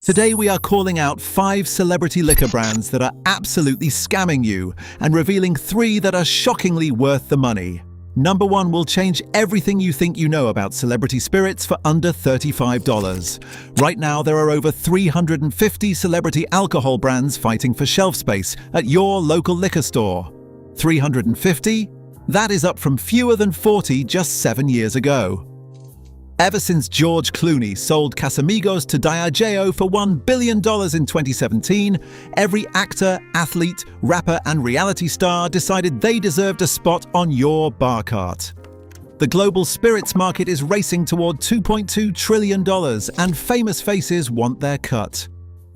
Today we are calling out 5 celebrity liquor brands that are absolutely scamming you and revealing 3 that are shockingly worth the money. Number 1 will change everything you think you know about celebrity spirits for under $35. Right now there are over 350 celebrity alcohol brands fighting for shelf space at your local liquor store. 350? That is up from fewer than 40 just 7 years ago. Ever since George Clooney sold Casamigos to Diageo for $1 billion in 2017, every actor, athlete, rapper and reality star decided they deserved a spot on your bar cart. The global spirits market is racing toward $2.2 trillion and famous faces want their cut.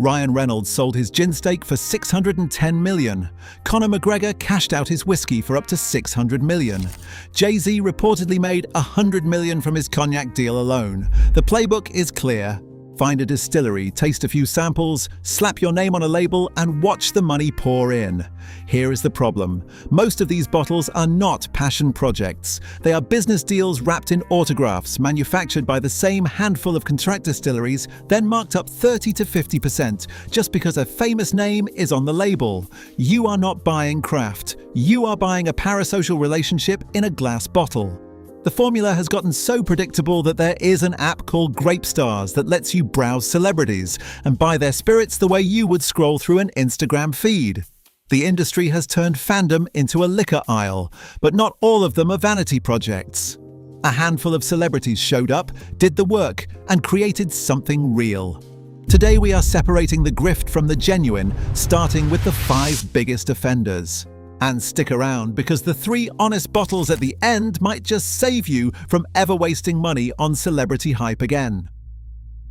Reynolds sold his gin stake for $610 million. Conor McGregor cashed out his whiskey for up to $600 million. Jay-Z reportedly made $100 million from his cognac deal alone. The playbook is clear. Find a distillery, taste a few samples, slap your name on a label, and watch the money pour in. Here is the problem. Most of these bottles are not passion projects. They are business deals wrapped in autographs, manufactured by the same handful of contract distilleries, then marked up 30 to 50% just because a famous name is on the label. You are not buying craft. You are buying a parasocial relationship in a glass bottle. The formula has gotten so predictable that there is an app called Grape Stars that lets you browse celebrities and buy their spirits the way you would scroll through an Instagram feed. The industry has turned fandom into a liquor aisle, but not all of them are vanity projects. A handful of celebrities showed up, did the work, and created something real. Today we are separating the grift from the genuine, starting with the 5 biggest offenders. And stick around because the 3 honest bottles at the end might just save you from ever wasting money on celebrity hype again.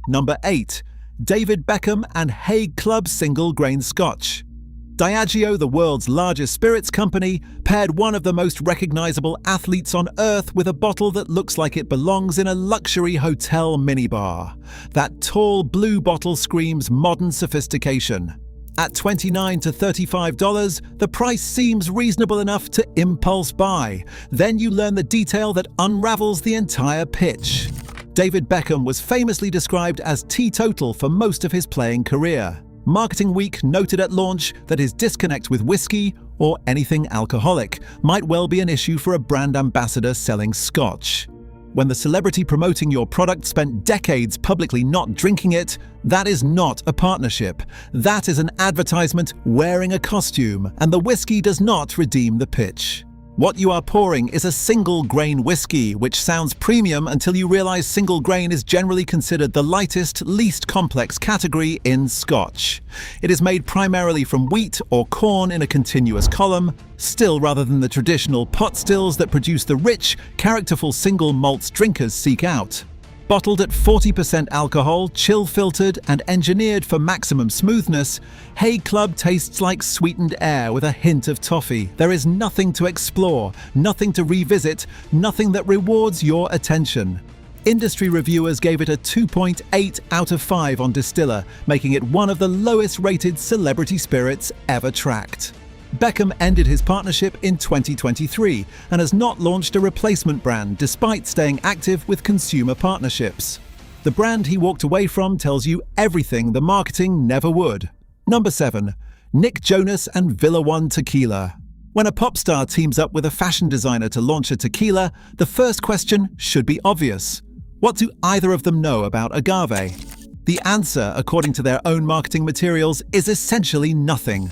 Number 8. David Beckham and Haig Club Single Grain Scotch. Diageo, the world's largest spirits company, paired one of the most recognizable athletes on earth with a bottle that looks like it belongs in a luxury hotel minibar. That tall blue bottle screams modern sophistication. At $29 to $35, the price seems reasonable enough to impulse buy. Then you learn the detail that unravels the entire pitch. David Beckham was famously described as teetotal for most of his playing career. Marketing Week noted at launch that his disconnect with whiskey, or anything alcoholic, might well be an issue for a brand ambassador selling scotch. When the celebrity promoting your product spent decades publicly not drinking it, that is not a partnership. That is an advertisement wearing a costume, and the whiskey does not redeem the pitch. What you are pouring is a single grain whiskey, which sounds premium until you realize single grain is generally considered the lightest, least complex category in Scotch. It is made primarily from wheat or corn in a continuous column, still rather than the traditional pot stills that produce the rich, characterful single malts drinkers seek out. Bottled at 40% alcohol, chill-filtered, and engineered for maximum smoothness, Haig Club tastes like sweetened air with a hint of toffee. There is nothing to explore, nothing to revisit, nothing that rewards your attention. Industry reviewers gave it a 2.8 out of 5 on Distiller, making it one of the lowest-rated celebrity spirits ever tracked. Beckham ended his partnership in 2023 and has not launched a replacement brand despite staying active with consumer partnerships. The brand he walked away from tells you everything the marketing never would. Number 7. Nick Jonas and Villa One Tequila. When a pop star teams up with a fashion designer to launch a tequila, the first question should be obvious. What do either of them know about agave? The answer, according to their own marketing materials, is essentially nothing.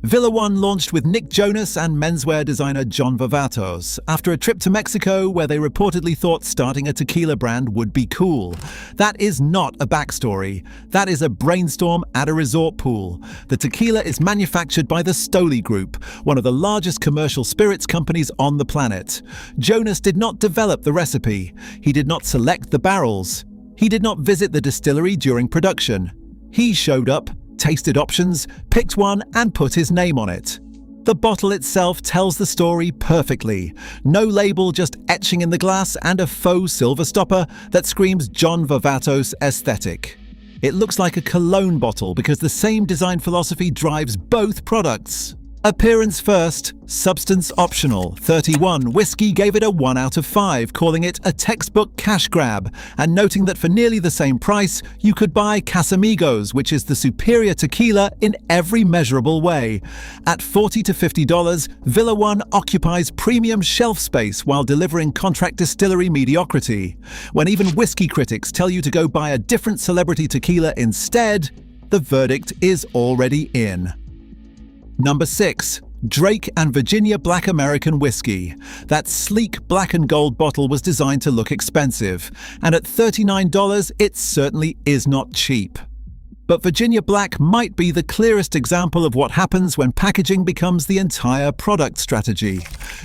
Villa One launched with Nick Jonas and menswear designer John Varvatos after a trip to Mexico where they reportedly thought starting a tequila brand would be cool. That is not a backstory. That is a brainstorm at a resort pool. The tequila is manufactured by the Stoli Group, one of the largest commercial spirits companies on the planet. Jonas did not develop the recipe. He did not select the barrels. He did not visit the distillery during production. He showed up, tasted options, picked one and put his name on it. The bottle itself tells the story perfectly. No label, just etching in the glass and a faux silver stopper that screams John Varvatos aesthetic. It looks like a cologne bottle because the same design philosophy drives both products. Appearance first, substance optional. 31 Whiskey gave it a 1 out of 5, calling it a textbook cash grab, and noting that for nearly the same price, you could buy Casamigos, which is the superior tequila in every measurable way. At $40 to $50, Villa One occupies premium shelf space while delivering contract distillery mediocrity. When even whiskey critics tell you to go buy a different celebrity tequila instead, the verdict is already in. Number 6. Drake and Virginia Black American Whiskey. That sleek black and gold bottle was designed to look expensive, and at $39, it certainly is not cheap. But Virginia Black might be the clearest example of what happens when packaging becomes the entire product strategy.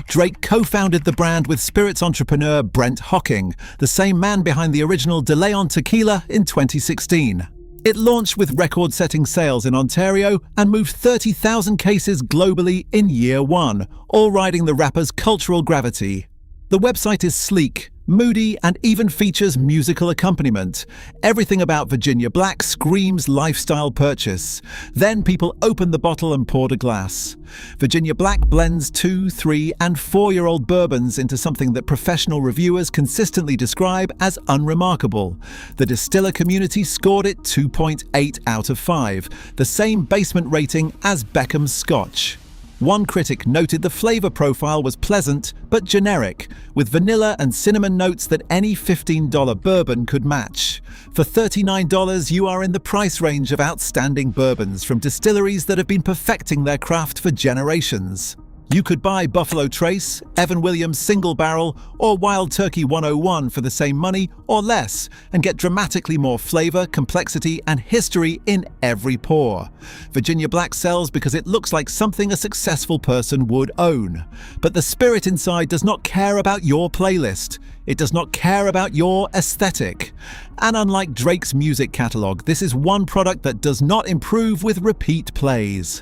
Drake co-founded the brand with spirits entrepreneur Brent Hocking, the same man behind the original De Leon tequila in 2016. It launched with record-setting sales in Ontario and moved 30,000 cases globally in year one, all riding the rapper's cultural gravity. The website is sleek, moody, and even features musical accompaniment. Everything about Virginia Black screams lifestyle purchase. Then people opened the bottle and poured a glass. Virginia Black blends 2-, 3-, and 4-year-old bourbons into something that professional reviewers consistently describe as unremarkable. The distiller community scored it 2.8 out of 5, the same basement rating as Beckham's Scotch. One critic noted the flavor profile was pleasant but generic, with vanilla and cinnamon notes that any $15 bourbon could match. For $39, you are in the price range of outstanding bourbons from distilleries that have been perfecting their craft for generations. You could buy Buffalo Trace, Evan Williams Single Barrel, or Wild Turkey 101 for the same money or less, and get dramatically more flavor, complexity, and history in every pour. Virginia Black sells because it looks like something a successful person would own. But the spirit inside does not care about your playlist. It does not care about your aesthetic. And unlike Drake's music catalog, this is one product that does not improve with repeat plays.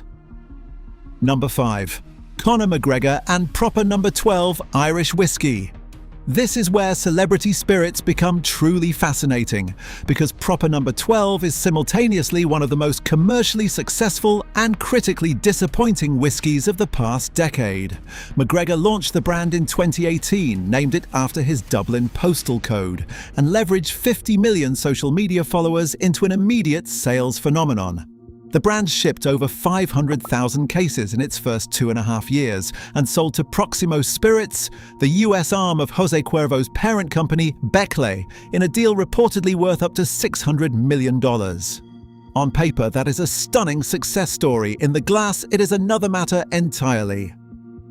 Number 5. Conor McGregor and proper number 12 Irish whiskey. This is where celebrity spirits become truly fascinating, because proper number 12 is simultaneously one of the most commercially successful and critically disappointing whiskies of the past decade. McGregor launched the brand in 2018, named it after his Dublin postal code, and leveraged 50 million social media followers into an immediate sales phenomenon. The brand shipped over 500,000 cases in its first 2.5 years and sold to Proximo Spirits, the US arm of Jose Cuervo's parent company, Beckley, in a deal reportedly worth up to $600 million. On paper, that is a stunning success story. In the glass, it is another matter entirely.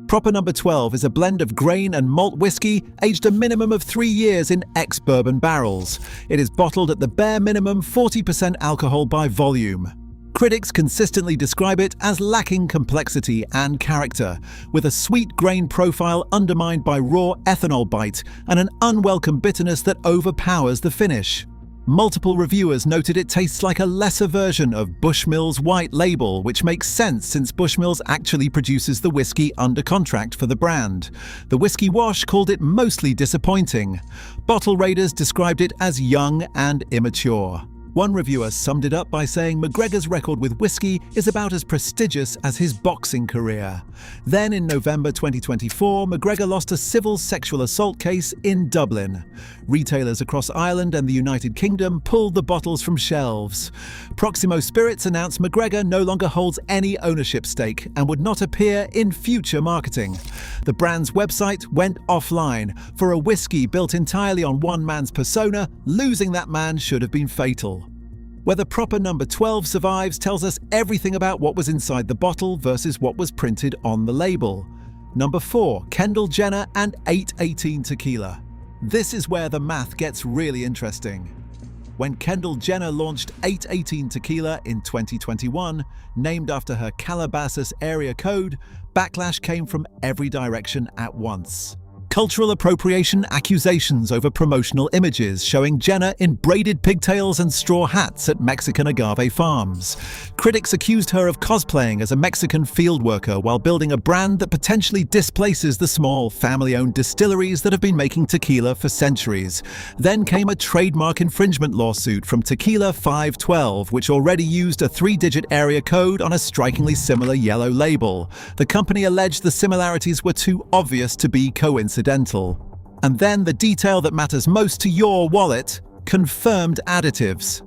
Proper number 12 is a blend of grain and malt whiskey aged a minimum of 3 years in ex-bourbon barrels. It is bottled at the bare minimum 40% alcohol by volume. Critics consistently describe it as lacking complexity and character, with a sweet grain profile undermined by raw ethanol bite and an unwelcome bitterness that overpowers the finish. Multiple reviewers noted it tastes like a lesser version of Bushmills White Label, which makes sense since Bushmills actually produces the whiskey under contract for the brand. The Whiskey Wash called it mostly disappointing. Bottle Raiders described it as young and immature. One reviewer summed it up by saying McGregor's record with whiskey is about as prestigious as his boxing career. Then in November 2024, McGregor lost a civil sexual assault case in Dublin. Retailers across Ireland and the United Kingdom pulled the bottles from shelves. Proximo Spirits announced McGregor no longer holds any ownership stake and would not appear in future marketing. The brand's website went offline. For a whiskey built entirely on one man's persona, losing that man should have been fatal. Whether proper number 12 survives tells us everything about what was inside the bottle versus what was printed on the label. Number 4, Kendall Jenner and 818 Tequila. This is where the math gets really interesting. When Kendall Jenner launched 818 Tequila in 2021, named after her Calabasas area code, backlash came from every direction at once. cultural appropriation accusations over promotional images showing Jenner in braided pigtails and straw hats at Mexican agave farms. Critics accused her of cosplaying as a Mexican field worker while building a brand that potentially displaces the small, family-owned distilleries that have been making tequila for centuries. Then came a trademark infringement lawsuit from Tequila 512, which already used a 3-digit area code on a strikingly similar yellow label. The company alleged the similarities were too obvious to be coincidental. And then the detail that matters most to your wallet: confirmed additives.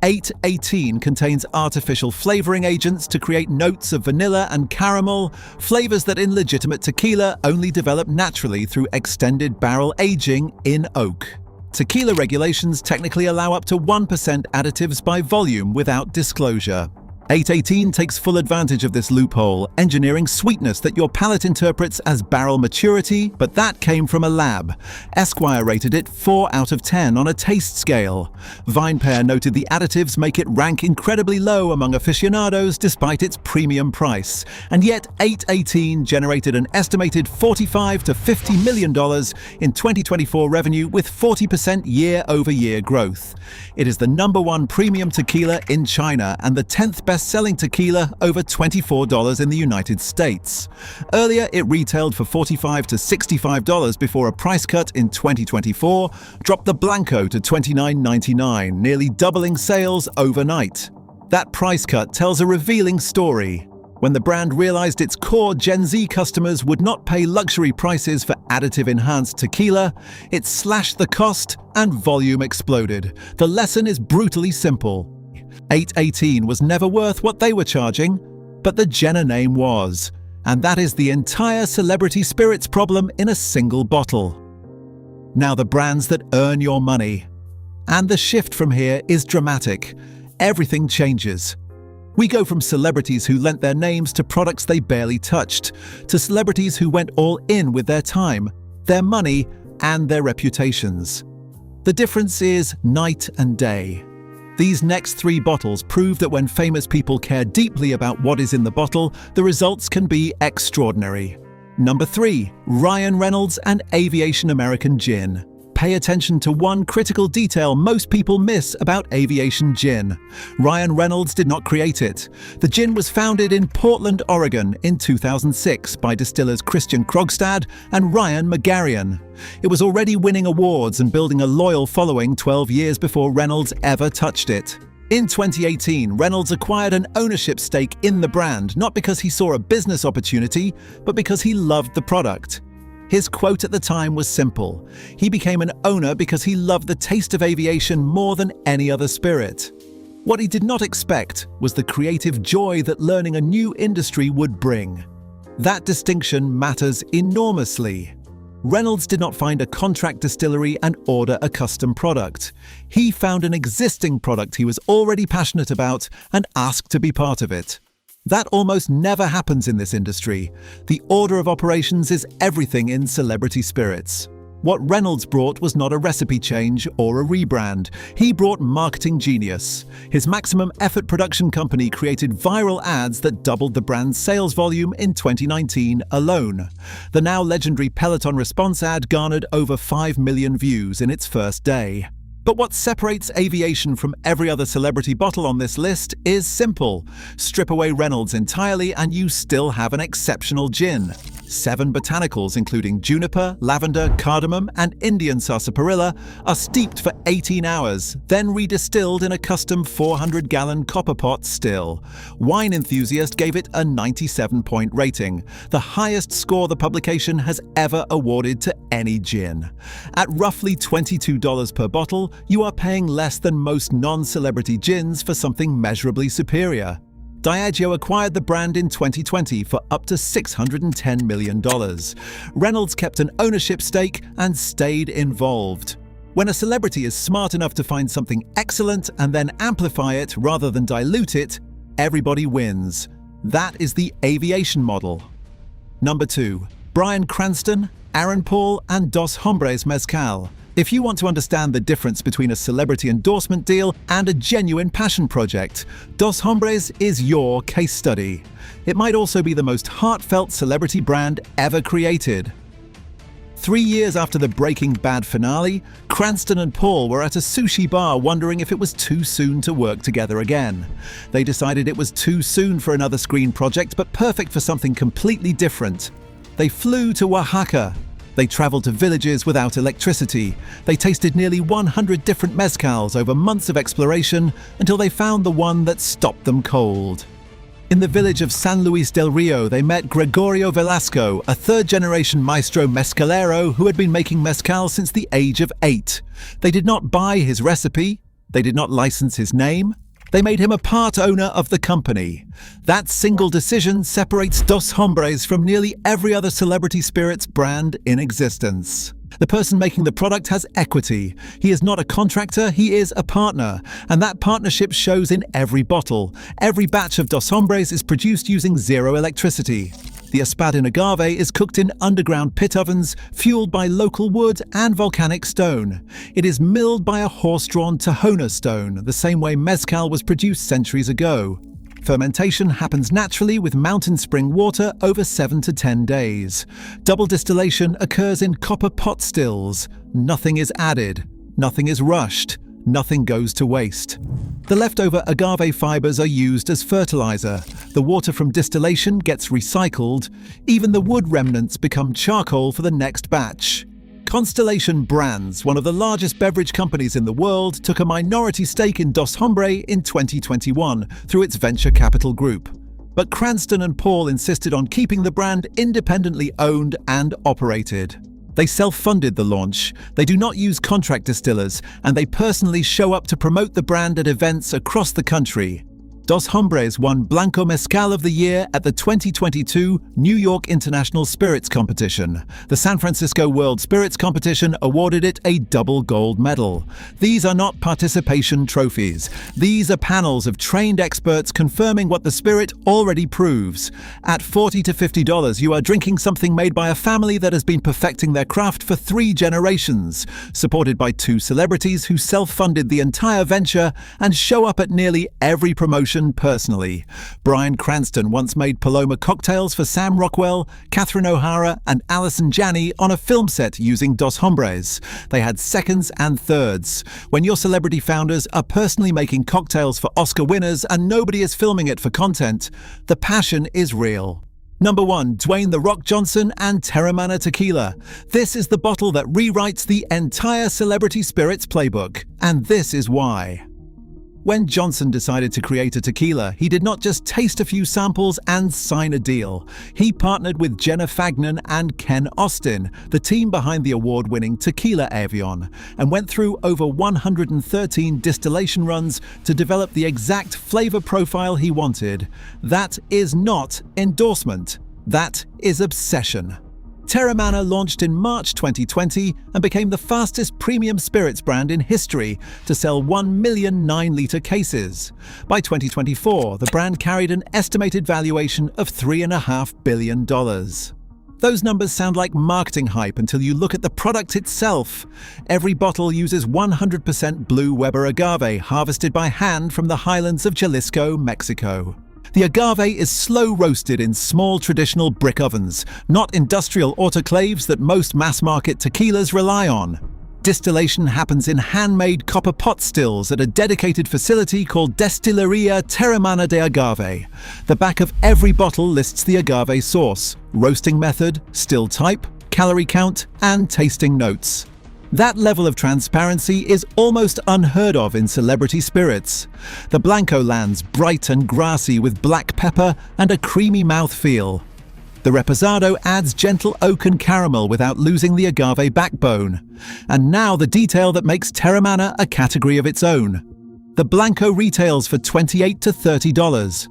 818 contains artificial flavoring agents to create notes of vanilla and caramel, flavors that in legitimate tequila only develop naturally through extended barrel aging in oak. Tequila regulations technically allow up to 1% additives by volume without disclosure. 818 takes full advantage of this loophole, engineering sweetness that your palate interprets as barrel maturity, but that came from a lab. Esquire rated it 4 out of 10 on a taste scale. VinePair noted the additives make it rank incredibly low among aficionados despite its premium price. And yet 818 generated an estimated $45 to $50 million in 2024 revenue with 40% year-over-year growth. It is the #1 premium tequila in China and the 10th best-selling tequila, over $24 in the United States. Earlier, it retailed for $45 to $65 before a price cut in 2024 dropped the Blanco to $29.99, nearly doubling sales overnight. That price cut tells a revealing story. When the brand realized its core Gen Z customers would not pay luxury prices for additive-enhanced tequila, it slashed the cost and volume exploded. The lesson is brutally simple. 818 was never worth what they were charging, but the Jenner name was. And that is the entire celebrity spirits problem in a single bottle. Now the brands that earn your money. And the shift from here is dramatic. Everything changes. We go from celebrities who lent their names to products they barely touched, to celebrities who went all in with their time, their money, and their reputations. The difference is night and day. These next 3 bottles prove that when famous people care deeply about what is in the bottle, the results can be extraordinary. Number 3, Ryan Reynolds and Aviation American Gin. Pay attention to one critical detail most people miss about Aviation Gin. Ryan Reynolds did not create it. The gin was founded in Portland, Oregon in 2006 by distillers Christian Krogstad and Ryan McGregor. It was already winning awards and building a loyal following 12 years before Reynolds ever touched it. In 2018, Reynolds acquired an ownership stake in the brand, not because he saw a business opportunity, but because he loved the product. His quote at the time was simple. He became an owner because he loved the taste of aviation more than any other spirit. What he did not expect was the creative joy that learning a new industry would bring. That distinction matters enormously. Reynolds did not find a contract distillery and order a custom product. He found an existing product he was already passionate about and asked to be part of it. That almost never happens in this industry. The order of operations is everything in celebrity spirits. What Reynolds brought was not a recipe change or a rebrand. He brought marketing genius. His maximum effort production company created viral ads that doubled the brand's sales volume in 2019 alone. The now legendary Peloton response ad garnered over 5 million views in its first day. But what separates Aviation from every other celebrity bottle on this list is simple. Strip away Reynolds entirely and you still have an exceptional gin. 7 botanicals, including juniper, lavender, cardamom, and Indian sarsaparilla, are steeped for 18 hours, then redistilled in a custom 400-gallon copper pot still. Wine Enthusiast gave it a 97-point rating, the highest score the publication has ever awarded to any gin. At roughly $22 per bottle, you are paying less than most non-celebrity gins for something measurably superior. Diageo acquired the brand in 2020 for up to $610 million. Reynolds kept an ownership stake and stayed involved. When a celebrity is smart enough to find something excellent and then amplify it rather than dilute it, everybody wins. That is the Aviation model. Number 2. Bryan Cranston, Aaron Paul, and Dos Hombres Mezcal. If you want to understand the difference between a celebrity endorsement deal and a genuine passion project, Dos Hombres is your case study. It might also be the most heartfelt celebrity brand ever created. 3 years after the Breaking Bad finale, Cranston and Paul were at a sushi bar wondering if it was too soon to work together again. They decided it was too soon for another screen project, but perfect for something completely different. They flew to Oaxaca. They traveled to villages without electricity. They tasted nearly 100 different mezcals over months of exploration until they found the one that stopped them cold. In the village of San Luis del Rio, they met Gregorio Velasco, a third-generation maestro mezcalero who had been making mezcal since the age of 8. They did not buy his recipe. They did not license his name. They made him a part owner of the company. That single decision separates Dos Hombres from nearly every other celebrity spirits brand in existence. The person making the product has equity. He is not a contractor, he is a partner. And that partnership shows in every bottle. Every batch of Dos Hombres is produced using zero electricity. The espadin agave is cooked in underground pit ovens, fueled by local wood and volcanic stone. It is milled by a horse-drawn Tahona stone, the same way mezcal was produced centuries ago. Fermentation happens naturally with mountain spring water over 7 to 10 days. Double distillation occurs in copper pot stills. Nothing is added. Nothing is rushed. Nothing goes to waste. The leftover agave fibers are used as fertilizer. The water from distillation gets recycled. Even the wood remnants become charcoal for the next batch. Constellation Brands, one of the largest beverage companies in the world, took a minority stake in Dos Hombres in 2021 through its venture capital group. But Cranston and Paul insisted on keeping the brand independently owned and operated. They self-funded the launch, they do not use contract distillers, and they personally show up to promote the brand at events across the country. Dos Hombres won Blanco Mezcal of the Year at the 2022 New York International Spirits Competition. The San Francisco World Spirits Competition awarded it a double gold medal. These are not participation trophies. These are panels of trained experts confirming what the spirit already proves. At $40 to $50, you are drinking something made by a family that has been perfecting their craft for 3 generations, supported by 2 celebrities who self-funded the entire venture and show up at nearly every promotion personally. Bryan Cranston once made Paloma cocktails for Sam Rockwell, Catherine O'Hara, and Allison Janney on a film set using Dos Hombres. They had seconds and thirds. When your celebrity founders are personally making cocktails for Oscar winners and nobody is filming it for content, the passion is real. Number 1, Dwayne "The Rock" Johnson and Teremana Tequila. This is the bottle that rewrites the entire celebrity spirits playbook, and this is why. When Johnson decided to create a tequila, he did not just taste a few samples and sign a deal. He partnered with Jenna Fagnan and Ken Austin, the team behind the award-winning Tequila Aviation, and went through over 113 distillation runs to develop the exact flavor profile he wanted. That is not endorsement. That is obsession. Teremana launched in March 2020 and became the fastest premium spirits brand in history to sell 1 million 9-liter cases. By 2024, the brand carried an estimated valuation of $3.5 billion. Those numbers sound like marketing hype until you look at the product itself. Every bottle uses 100% blue Weber agave harvested by hand from the highlands of Jalisco, Mexico. The agave is slow roasted in small traditional brick ovens, not industrial autoclaves that most mass-market tequilas rely on. Distillation happens in handmade copper pot stills at a dedicated facility called Destilleria Teremana de Agave. The back of every bottle lists the agave source, roasting method, still type, calorie count, and tasting notes. That level of transparency is almost unheard of in celebrity spirits. The Blanco lands bright and grassy with black pepper and a creamy mouthfeel. The Reposado adds gentle oak and caramel without losing the agave backbone. And now the detail that makes Teremana a category of its own. The Blanco retails for $28 to $30.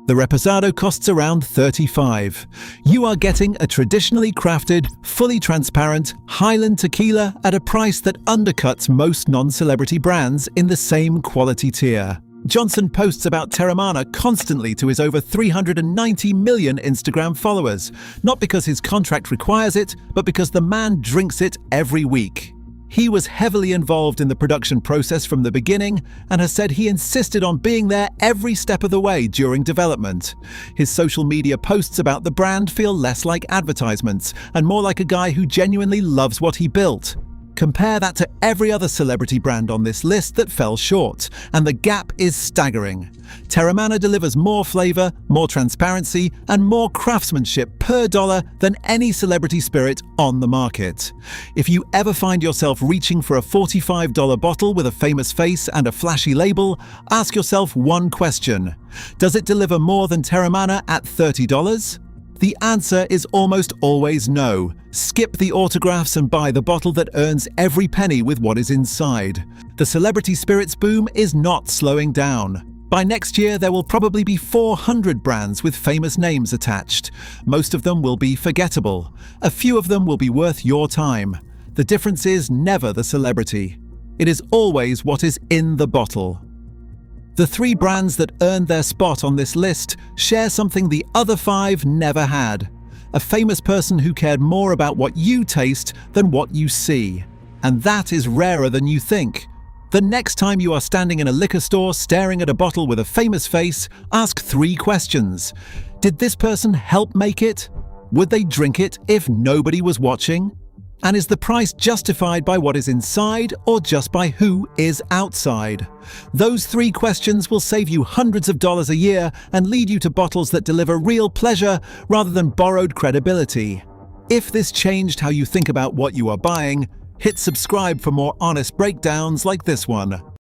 The Reposado costs around $35. You are getting a traditionally crafted, fully transparent Highland tequila at a price that undercuts most non-celebrity brands in the same quality tier. Johnson posts about Teremana constantly to his over 390 million Instagram followers, not because his contract requires it, but because the man drinks it every week. He was heavily involved in the production process from the beginning and has said he insisted on being there every step of the way during development. His social media posts about the brand feel less like advertisements and more like a guy who genuinely loves what he built. Compare that to every other celebrity brand on this list that fell short, and the gap is staggering. Teremana delivers more flavor, more transparency, and more craftsmanship per dollar than any celebrity spirit on the market. If you ever find yourself reaching for a $45 bottle with a famous face and a flashy label, ask yourself one question. Does it deliver more than Teremana at $30? The answer is almost always no. Skip the autographs and buy the bottle that earns every penny with what is inside. The celebrity spirits boom is not slowing down. By next year, there will probably be 400 brands with famous names attached. Most of them will be forgettable. A few of them will be worth your time. The difference is never the celebrity. It is always what is in the bottle. The 3 brands that earned their spot on this list share something the other 5 never had. A famous person who cared more about what you taste than what you see. And that is rarer than you think. The next time you are standing in a liquor store staring at a bottle with a famous face, ask 3 questions. Did this person help make it? Would they drink it if nobody was watching? And is the price justified by what is inside or just by who is outside? Those 3 questions will save you hundreds of dollars a year and lead you to bottles that deliver real pleasure rather than borrowed credibility. If this changed how you think about what you are buying, hit subscribe for more honest breakdowns like this one.